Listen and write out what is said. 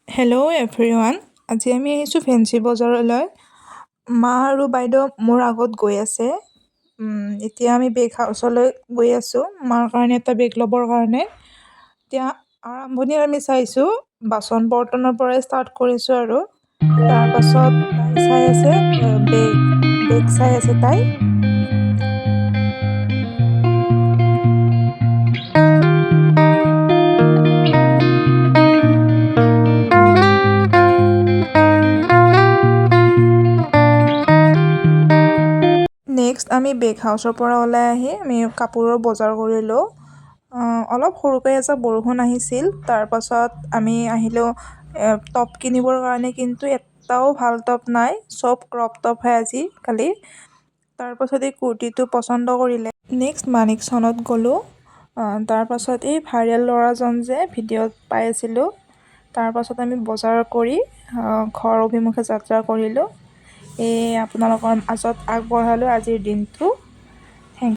Hello' everyone. আজি আমি আহিছোঁ ফেঞ্চি বজাৰলৈ। মা আৰু বাইদেউ মোৰ আগত গৈ আছে। এতিয়া আমি বেগ হাউচলৈ গৈ আছোঁ মাৰ কাৰণে এটা বেগ ল'বৰ কাৰণে। এতিয়া আৰম্ভণিত আমি চাইছোঁ বাচন বৰ্তনৰ পৰাই ষ্টাৰ্ট কৰিছোঁ আৰু তাৰপাছত তাই চাই আছে বেগ বেগ চাই আছে তাই। নেক্সট আমি বেগ হাউচৰ পৰা ওলাই আহি আমি কাপোৰৰ বজাৰ কৰিলোঁ। অলপ সৰুকৈ এজাক বৰষুণ আহিছিল, তাৰপাছত আমি আহিলোঁ টপ কিনিবৰ কাৰণে, কিন্তু এটাও ভাল টপ নাই, চব ক্ৰপ টপহে আজিকালি। তাৰপাছত এই কুৰ্তিটো পচন্দ কৰিলে। নেক্সট মানিকচনত গ'লোঁ। তাৰপাছত এই ভাইৰেল ল'ৰাজন যে ভিডিঅ'ত পাই আছিলোঁ, তাৰপাছত আমি বজাৰ কৰি ঘৰ অভিমুখে যাত্ৰা কৰিলোঁ। আপোনালোকৰ মাজত আগবঢ়ালোঁ আজিৰ দিনটো।